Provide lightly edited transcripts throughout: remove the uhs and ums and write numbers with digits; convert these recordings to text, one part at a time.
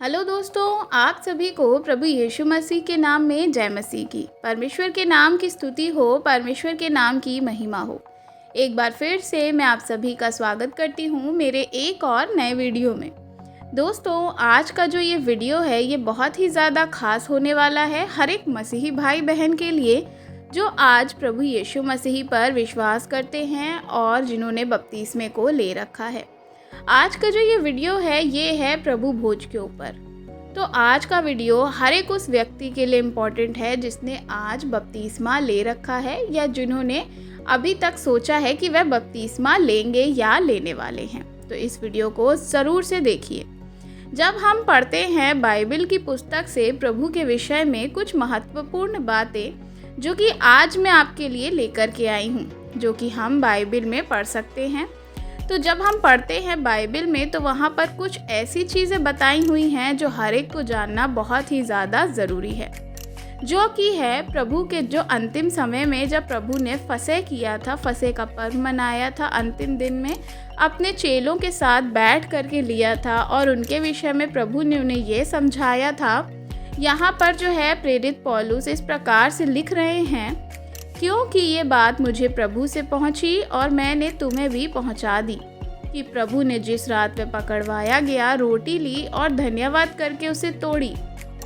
Hello दोस्तों, आप सभी को प्रभु यीशु मसीह के नाम में जय मसीह की। परमेश्वर के नाम की स्तुति हो, परमेश्वर के नाम की महिमा हो। एक बार फिर से मैं आप सभी का स्वागत करती हूँ मेरे एक और नए वीडियो में। दोस्तों, आज का जो ये वीडियो है ये बहुत ही ज़्यादा खास होने वाला है हर एक मसीही भाई बहन के लिए जो आज प्रभु यीशु मसीह पर विश्वास करते हैं और जिन्होंने बपतिस्मे को ले रखा है। आज का जो ये वीडियो है ये है प्रभु भोज के ऊपर। तो आज का वीडियो हर एक उस व्यक्ति के लिए इम्पोर्टेंट है जिसने आज बपतिस्मा ले रखा है या जिन्होंने अभी तक सोचा है कि वह बपतिस्मा लेंगे या लेने वाले हैं। तो इस वीडियो को ज़रूर से देखिए। जब हम पढ़ते हैं बाइबल की पुस्तक से प्रभु के विषय में कुछ महत्वपूर्ण बातें जो कि आज मैं आपके लिए लेकर के आई हूँ, जो कि हम बाइबल में पढ़ सकते हैं। तो जब हम पढ़ते हैं बाइबल में तो वहाँ पर कुछ ऐसी चीज़ें बताई हुई हैं जो हर एक को जानना बहुत ही ज़्यादा ज़रूरी है, जो कि है प्रभु के जो अंतिम समय में जब प्रभु ने फसह किया था, फसह का पर्व मनाया था, अंतिम दिन में अपने चेलों के साथ बैठ करके लिया था और उनके विषय में प्रभु ने उन्हें ये समझाया था। यहाँ पर जो है प्रेरित पौलुस इस प्रकार से लिख रहे हैं, क्योंकि ये बात मुझे प्रभु से पहुंची और मैंने तुम्हें भी पहुंचा दी कि प्रभु ने जिस रात में पकड़वाया गया रोटी ली और धन्यवाद करके उसे तोड़ी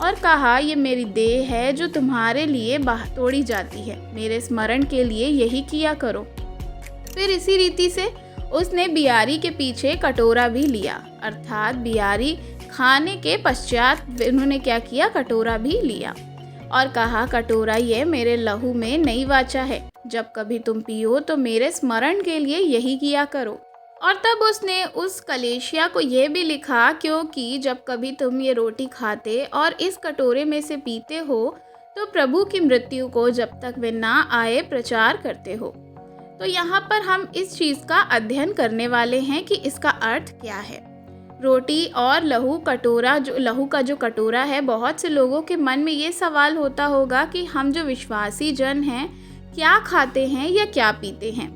और कहा, ये मेरी देह है जो तुम्हारे लिए तोड़ी जाती है, मेरे स्मरण के लिए यही किया करो। फिर इसी रीति से उसने बियारी के पीछे कटोरा भी लिया, अर्थात बियारी खाने के पश्चात उन्होंने क्या किया, कटोरा भी लिया और कहा, कटोरा ये मेरे लहू में नई वाचा है, जब कभी तुम पियो तो मेरे स्मरण के लिए यही किया करो। और तब उसने उस कलीसिया को यह भी लिखा, क्योंकि जब कभी तुम ये रोटी खाते और इस कटोरे में से पीते हो तो प्रभु की मृत्यु को जब तक वे ना आए प्रचार करते हो। तो यहाँ पर हम इस चीज़ का अध्ययन करने वाले हैं कि इसका अर्थ क्या है। रोटी और लहू कटोरा, जो लहू का जो कटोरा है, बहुत से लोगों के मन में ये सवाल होता होगा कि हम जो विश्वासी जन हैं क्या खाते हैं या क्या पीते हैं।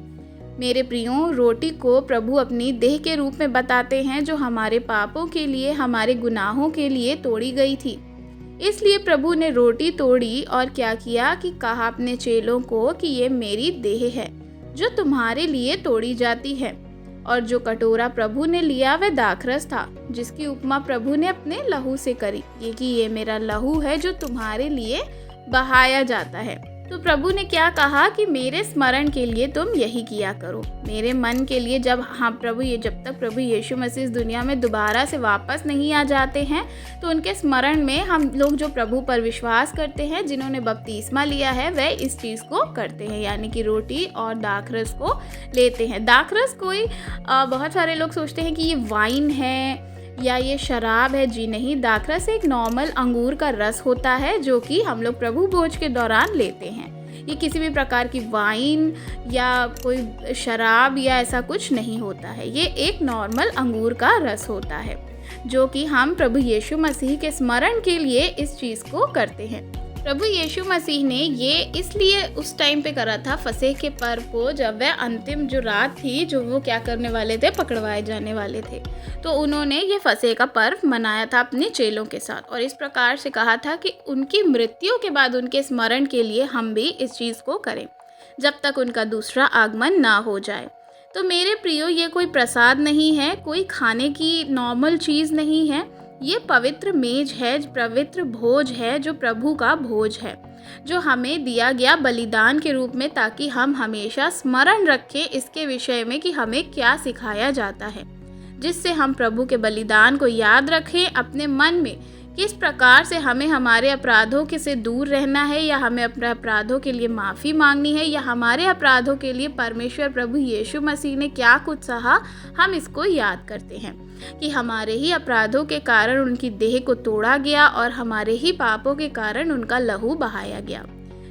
मेरे प्रियो, रोटी को प्रभु अपनी देह के रूप में बताते हैं जो हमारे पापों के लिए, हमारे गुनाहों के लिए तोड़ी गई थी। इसलिए प्रभु ने रोटी तोड़ी और क्या किया कि कहा अपने चेलों को कि ये मेरी देह है जो तुम्हारे लिए तोड़ी जाती है। और जो कटोरा प्रभु ने लिया वह दाखरस था, जिसकी उपमा प्रभु ने अपने लहू से करी, ये कि ये मेरा लहू है जो तुम्हारे लिए बहाया जाता है। तो प्रभु ने क्या कहा कि मेरे स्मरण के लिए तुम यही किया करो, मेरे मन के लिए। जब जब तक प्रभु यीशु मसीह इस दुनिया में दोबारा से वापस नहीं आ जाते हैं तो उनके स्मरण में हम लोग जो प्रभु पर विश्वास करते हैं, जिन्होंने बपतिस्मा लिया है, वह इस चीज़ को करते हैं, यानी कि रोटी और दाखरस को लेते हैं। दाखरस कोई बहुत सारे लोग सोचते हैं कि ये वाइन है या ये शराब है। जी नहीं, दाखरस एक नॉर्मल अंगूर का रस होता है जो कि हम लोग प्रभु भोज के दौरान लेते हैं। ये किसी भी प्रकार की वाइन या कोई शराब या ऐसा कुछ नहीं होता है। ये एक नॉर्मल अंगूर का रस होता है जो कि हम प्रभु यीशु मसीह के स्मरण के लिए इस चीज़ को करते हैं। प्रभु यीशु मसीह ने ये इसलिए उस टाइम पे करा था, फसह के पर्व को, जब वह अंतिम जो रात थी, जो वो क्या करने वाले थे, पकड़वाए जाने वाले थे। तो उन्होंने ये फसह का पर्व मनाया था अपने चेलों के साथ और इस प्रकार से कहा था कि उनकी मृत्यु के बाद उनके स्मरण के लिए हम भी इस चीज़ को करें जब तक उनका दूसरा आगमन ना हो जाए। तो मेरे प्रियो, ये कोई प्रसाद नहीं है, कोई खाने की नॉर्मल चीज़ नहीं है। ये पवित्र मेज है, पवित्र भोज है, जो प्रभु का भोज है, जो हमें दिया गया बलिदान के रूप में, ताकि हम हमेशा स्मरण रखें इसके विषय में कि हमें क्या सिखाया जाता है, जिससे हम प्रभु के बलिदान को याद रखें अपने मन में, किस प्रकार से हमें हमारे अपराधों के से दूर रहना है, या हमें अपने अपराधों के लिए माफ़ी मांगनी है, या हमारे अपराधों के लिए परमेश्वर प्रभु यीशु मसीह ने क्या कुछ सहा, हम इसको याद करते हैं कि हमारे ही अपराधों के कारण उनकी देह को तोड़ा गया और हमारे ही पापों के कारण उनका लहू बहाया गया।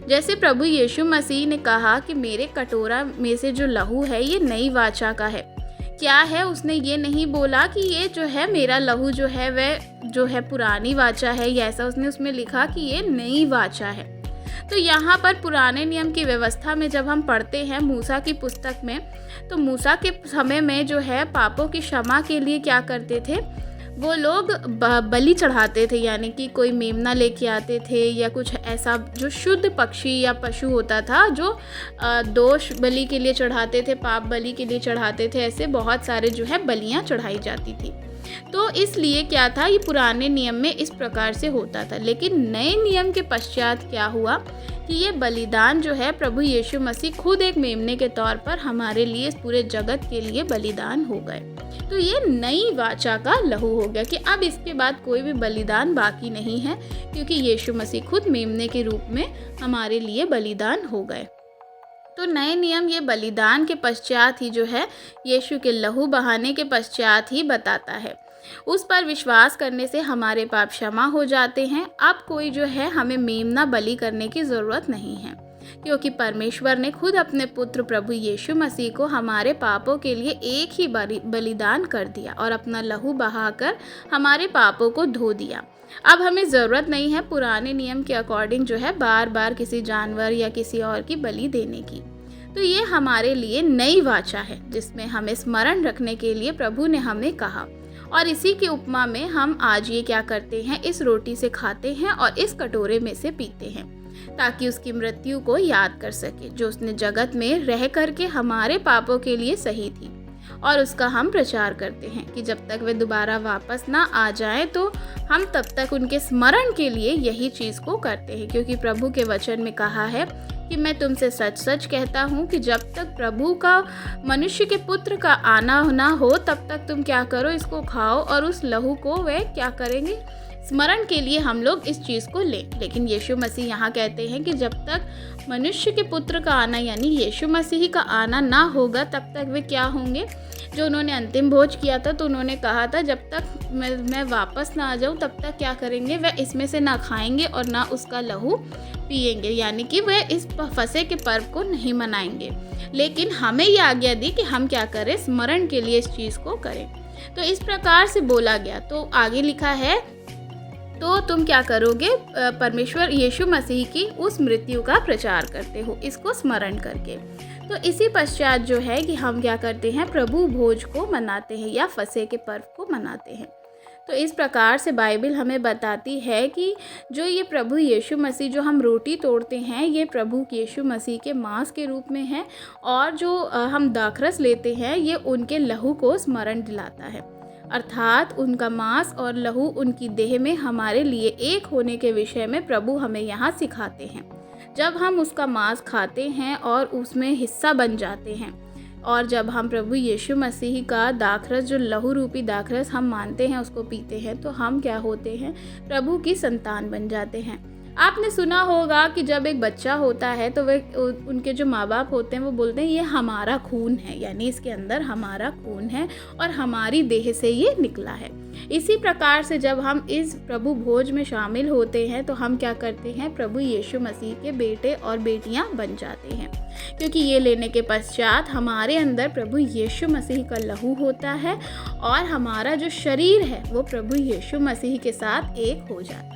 जैसे प्रभु यीशु मसीह ने कहा कि मेरे कटोरा में से जो लहू है ये नई वाचा का है। क्या है, उसने ये नहीं बोला कि ये जो है मेरा लहू जो है वह जो है पुरानी वाचा है, या ऐसा उसने उसमें लिखा कि ये नई वाचा है। तो यहाँ पर पुराने नियम की व्यवस्था में जब हम पढ़ते हैं मूसा की पुस्तक में, तो मूसा के समय में जो है पापों की क्षमा के लिए क्या करते थे, वो लोग बलि चढ़ाते थे, यानी कि कोई मेमना लेके आते थे या कुछ ऐसा जो शुद्ध पक्षी या पशु होता था जो दोष बलि के लिए चढ़ाते थे, पाप बलि के लिए चढ़ाते थे। ऐसे बहुत सारे जो है बलियाँ चढ़ाई जाती थी। तो इसलिए क्या था, ये पुराने नियम में इस प्रकार से होता था। लेकिन नए नियम के पश्चात क्या हुआ कि ये बलिदान जो है प्रभु यीशु मसीह खुद एक मेमने के तौर पर हमारे लिए, इस पूरे जगत के लिए बलिदान हो गए। तो ये नई वाचा का लहू हो गया कि अब इसके बाद कोई भी बलिदान बाकी नहीं है, क्योंकि यीशु मसीह खुद मेमने के रूप में हमारे लिए बलिदान हो गए। तो नए नियम ये बलिदान के पश्चात ही जो है, यीशु के लहू बहाने के पश्चात ही बताता है। उस पर विश्वास करने से हमारे पाप क्षमा हो जाते हैं। अब कोई जो है हमें मेमना बलि करने की ज़रूरत नहीं है, क्योंकि परमेश्वर ने खुद अपने पुत्र प्रभु यीशु मसीह को हमारे पापों के लिए एक ही बलिदान कर दिया और अपना लहू बहाकर हमारे पापों को धो दिया। अब हमें ज़रूरत नहीं है पुराने नियम के अकॉर्डिंग जो है बार बार किसी जानवर या किसी और की बलि देने की। तो ये हमारे लिए नई वाचा है, जिसमें हमें स्मरण रखने के लिए प्रभु ने हमें कहा। और इसी की उपमा में हम आज ये क्या करते हैं, इस रोटी से खाते हैं और इस कटोरे में से पीते हैं, ताकि उसकी मृत्यु को याद कर सके जो उसने जगत में रह करके हमारे पापों के लिए सही थी। और उसका हम प्रचार करते हैं कि जब तक वे दोबारा वापस ना आ जाएं, तो हम तब तक उनके स्मरण के लिए यही चीज़ को करते हैं। क्योंकि प्रभु के वचन में कहा है कि मैं तुमसे सच सच कहता हूँ कि जब तक प्रभु का, मनुष्य के पुत्र का आना ना हो, तब तक तुम क्या करो, इसको खाओ और उस लहू को वे क्या करेंगे, स्मरण के लिए हम लोग इस चीज़ को लें। लेकिन यीशु मसीह यहाँ कहते हैं कि जब तक मनुष्य के पुत्र का आना, यानी यीशु मसीह का आना ना होगा, तब तक वे क्या होंगे। जो उन्होंने अंतिम भोज किया था, तो उन्होंने कहा था जब तक मैं वापस ना आ जाऊँ, तब तक क्या करेंगे, वे इसमें से ना खाएंगे और ना उसका लहू पिएंगे, यानी कि वे इस फसह के पर्व को नहीं मनाएंगे। लेकिन हमें ये आज्ञा दी कि हम क्या करें, स्मरण के लिए इस चीज़ को करें। तो इस प्रकार से बोला गया। तो आगे लिखा है, तो तुम क्या करोगे, परमेश्वर यीशु मसीह की उस मृत्यु का प्रचार करते हो, इसको स्मरण करके। तो इसी पश्चात जो है कि हम क्या करते हैं, प्रभु भोज को मनाते हैं या फसह के पर्व को मनाते हैं। तो इस प्रकार से बाइबल हमें बताती है कि जो ये प्रभु यीशु मसीह, जो हम रोटी तोड़ते हैं, ये प्रभु यीशु मसीह के मांस के रूप में है, और जो हम दाखरस लेते हैं, ये उनके लहू को स्मरण दिलाता है। अर्थात उनका मांस और लहू उनकी देह में हमारे लिए एक होने के विषय में प्रभु हमें यहाँ सिखाते हैं। जब हम उसका मांस खाते हैं और उसमें हिस्सा बन जाते हैं, और जब हम प्रभु यीशु मसीह का दाखरस, जो लहू रूपी दाखरस हम मानते हैं, उसको पीते हैं, तो हम क्या होते हैं, प्रभु की संतान बन जाते हैं। आपने सुना होगा कि जब एक बच्चा होता है तो वे, उनके जो माँ बाप होते हैं, वो बोलते हैं ये हमारा खून है, यानी इसके अंदर हमारा खून है और हमारी देह से ये निकला है। इसी प्रकार से जब हम इस प्रभु भोज में शामिल होते हैं, तो हम क्या करते हैं, प्रभु यीशु मसीह के बेटे और बेटियां बन जाते हैं। क्योंकि ये लेने के पश्चात हमारे अंदर प्रभु यीशु मसीह का लहू होता है और हमारा जो शरीर है वो प्रभु यीशु मसीह के साथ एक हो जाता है।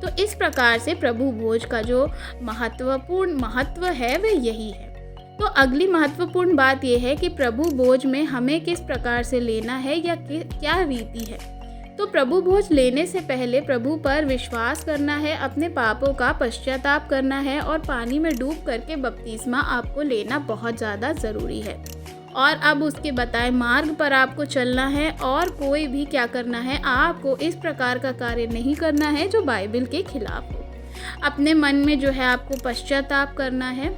तो इस प्रकार से प्रभु भोज का जो महत्वपूर्ण महत्व है वह यही है। तो अगली महत्वपूर्ण बात यह है कि प्रभु भोज में हमें किस प्रकार से लेना है या क्या रीति है। तो प्रभु भोज लेने से पहले प्रभु पर विश्वास करना है, अपने पापों का पश्चाताप करना है और पानी में डूब करके बपतिस्मा आपको लेना बहुत ज़्यादा ज़रूरी है। और अब उसके बताए मार्ग पर आपको चलना है और कोई भी क्या करना है, आपको इस प्रकार का कार्य नहीं करना है जो बाइबल के खिलाफ हो। अपने मन में जो है आपको पश्चाताप करना है,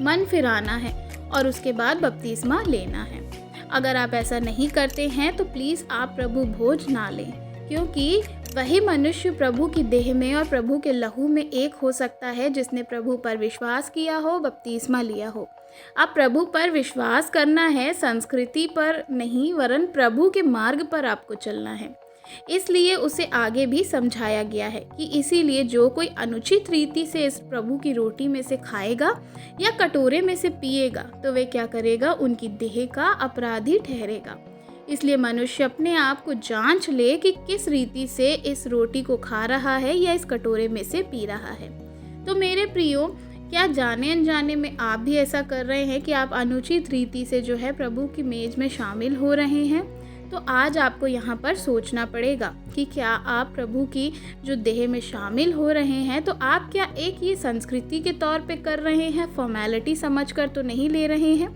मन फिराना है और उसके बाद बपतिस्मा लेना है। अगर आप ऐसा नहीं करते हैं तो प्लीज़ आप प्रभु भोज ना लें, क्योंकि वही मनुष्य प्रभु की देह में और प्रभु के लहू में एक हो सकता है जिसने प्रभु पर विश्वास किया हो, बपतिस्मा लिया हो। अब प्रभु पर विश्वास करना है, संस्कृति पर नहीं, वरन प्रभु के मार्ग पर आपको चलना है। इसलिए उसे आगे भी समझाया गया है कि इसीलिए जो कोई अनुचित रीति से इस प्रभु की रोटी में से खाएगा या कटोरे में से पिएगा, तो वे क्या करेगा, उनकी देह का अपराधी ठहरेगा। इसलिए मनुष्य अपने आप को जांच ले कि किस रीति से इस रोटी को खा रहा है या इस कटोरे में से पी रहा है। तो मेरे प्रियो, क्या जाने अनजाने में आप भी ऐसा कर रहे हैं कि आप अनुचित रीति से जो है प्रभु की मेज में शामिल हो रहे हैं? तो आज आपको यहाँ पर सोचना पड़ेगा कि क्या आप प्रभु की जो देह में शामिल हो रहे हैं तो आप क्या एक ये संस्कृति के तौर पे कर रहे हैं, फॉर्मेलिटी समझकर तो नहीं ले रहे हैं।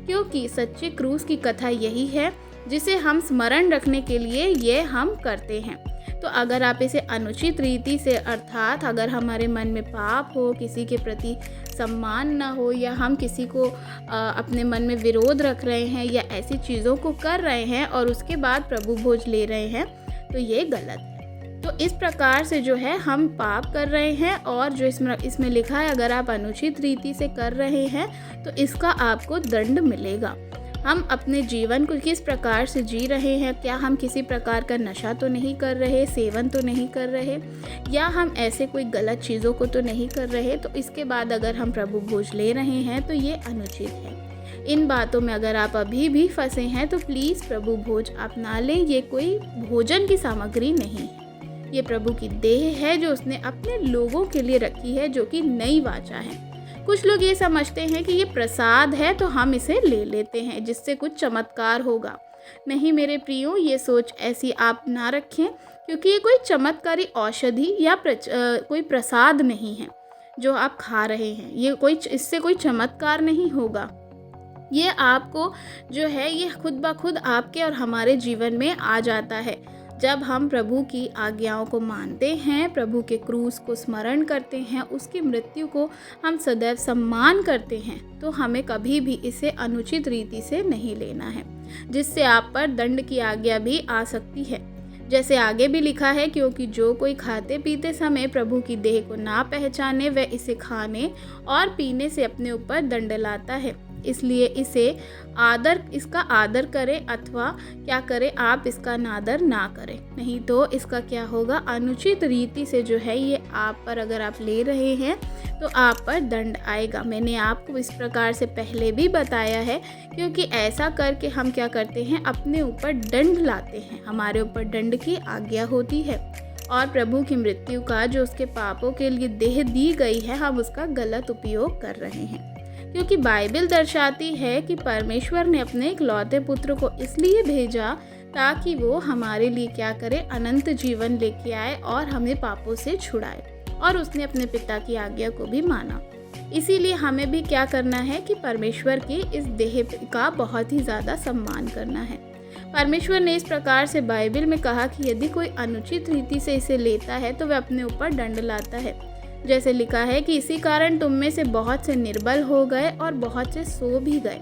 क्योंकि सच्चे क्रूस की कथा यही है जिसे हम स्मरण रखने के लिए ये हम करते हैं। तो अगर आप इसे अनुचित रीति से, अर्थात अगर हमारे मन में पाप हो, किसी के प्रति सम्मान न हो, या हम किसी को अपने मन में विरोध रख रहे हैं या ऐसी चीज़ों को कर रहे हैं और उसके बाद प्रभु भोज ले रहे हैं, तो ये गलत है। तो इस प्रकार से जो है हम पाप कर रहे हैं, और जो इसमें लिखा है अगर आप अनुचित रीति से कर रहे हैं तो इसका आपको दंड मिलेगा। हम अपने जीवन को किस प्रकार से जी रहे हैं, क्या हम किसी प्रकार का नशा तो नहीं कर रहे, सेवन तो नहीं कर रहे, या हम ऐसे कोई गलत चीज़ों को तो नहीं कर रहे, तो इसके बाद अगर हम प्रभु भोज ले रहे हैं तो ये अनुचित है। इन बातों में अगर आप अभी भी फंसे हैं तो प्लीज़ प्रभु भोज आप ना लें। ये कोई भोजन की सामग्री नहीं है, ये प्रभु की देह है जो उसने अपने लोगों के लिए रखी है, जो कि नई वाचा है। कुछ लोग ये समझते हैं कि ये प्रसाद है तो हम इसे ले लेते हैं जिससे कुछ चमत्कार होगा। नहीं मेरे प्रियो, ये सोच ऐसी आप ना रखें, क्योंकि ये कोई चमत्कारी औषधि या कोई प्रसाद नहीं है जो आप खा रहे हैं। इससे कोई चमत्कार नहीं होगा। ये आपको जो है ये खुद ब खुद आपके और हमारे जीवन में आ जाता है जब हम प्रभु की आज्ञाओं को मानते हैं, प्रभु के क्रूस को स्मरण करते हैं, उसकी मृत्यु को हम सदैव सम्मान करते हैं। तो हमें कभी भी इसे अनुचित रीति से नहीं लेना है, जिससे आप पर दंड की आज्ञा भी आ सकती है। जैसे आगे भी लिखा है, क्योंकि जो कोई खाते पीते समय प्रभु की देह को ना पहचाने वह इसे खाने और पीने से अपने ऊपर दंड लाता है। इसलिए इसका आदर करें, अथवा क्या करें, आप इसका अनादर ना करें। नहीं तो इसका क्या होगा, अनुचित रीति से जो है ये आप पर अगर आप ले रहे हैं तो आप पर दंड आएगा। मैंने आपको इस प्रकार से पहले भी बताया है, क्योंकि ऐसा करके हम क्या करते हैं, अपने ऊपर दंड लाते हैं। हमारे ऊपर दंड की आज्ञा होती है, और प्रभु की मृत्यु का जो उसके पापों के लिए देह दी गई है, हम उसका गलत उपयोग कर रहे हैं। क्योंकि बाइबल दर्शाती है कि परमेश्वर ने अपने इकलौते पुत्र को इसलिए भेजा ताकि वो हमारे लिए क्या करे, अनंत जीवन लेके आए और हमें पापों से छुड़ाए। और उसने अपने पिता की आज्ञा को भी माना। इसीलिए हमें भी क्या करना है कि परमेश्वर की इस देह का बहुत ही ज़्यादा सम्मान करना है। परमेश्वर ने इस प्रकार से बाइबल में कहा कि यदि कोई अनुचित रीति से इसे लेता है तो वह अपने ऊपर दंड लाता है। जैसे लिखा है कि इसी कारण तुम में से बहुत से निर्बल हो गए और बहुत से सो भी गए।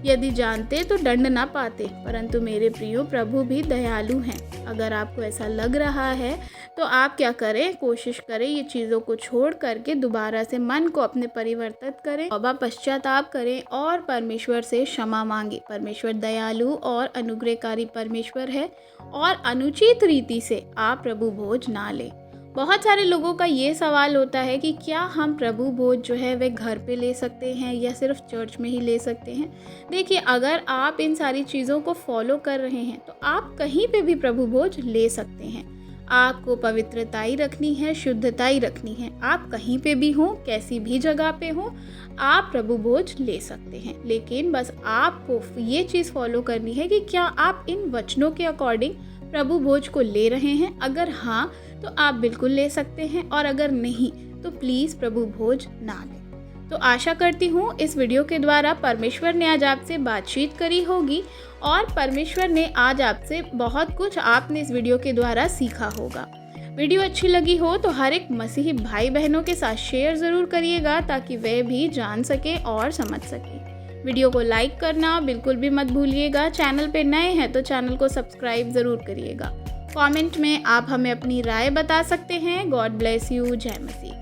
यदि जानते तो दंड ना पाते, परंतु मेरे प्रियो प्रभु भी दयालु हैं। अगर आपको ऐसा लग रहा है तो आप क्या करें, कोशिश करें ये चीज़ों को छोड़ करके दोबारा से मन को अपने परिवर्तित करें, तौबा पश्चाताप करें और परमेश्वर से क्षमा मांगे। परमेश्वर दयालु और अनुग्रहकारी परमेश्वर है, और अनुचित रीति से आप प्रभु भोज ना लें। बहुत सारे लोगों का ये सवाल होता है कि क्या हम प्रभु भोज जो है वे घर पे ले सकते हैं या सिर्फ चर्च में ही ले सकते हैं। देखिए, अगर आप इन सारी चीज़ों को फॉलो कर रहे हैं तो आप कहीं पे भी प्रभु भोज ले सकते हैं। आपको पवित्रता ही रखनी है, शुद्धता ही रखनी है। आप कहीं पे भी हो, कैसी भी जगह पे हो, आप प्रभु भोज ले सकते हैं। लेकिन बस आपको ये चीज़ फॉलो करनी है कि क्या आप इन वचनों के अकॉर्डिंग प्रभु भोज को ले रहे हैं। अगर हाँ तो आप बिल्कुल ले सकते हैं, और अगर नहीं तो प्लीज़ प्रभु भोज ना लें। तो आशा करती हूँ इस वीडियो के द्वारा परमेश्वर ने आज आपसे बातचीत करी होगी, और परमेश्वर ने आज आपसे बहुत कुछ आपने इस वीडियो के द्वारा सीखा होगा। वीडियो अच्छी लगी हो तो हर एक मसीही भाई बहनों के साथ शेयर ज़रूर करिएगा, ताकि वे भी जान सके और समझ सके। वीडियो को लाइक करना बिल्कुल भी मत भूलिएगा। चैनल पे नए हैं तो चैनल को सब्सक्राइब ज़रूर करिएगा। कमेंट में आप हमें अपनी राय बता सकते हैं। God bless you. जय मसीह।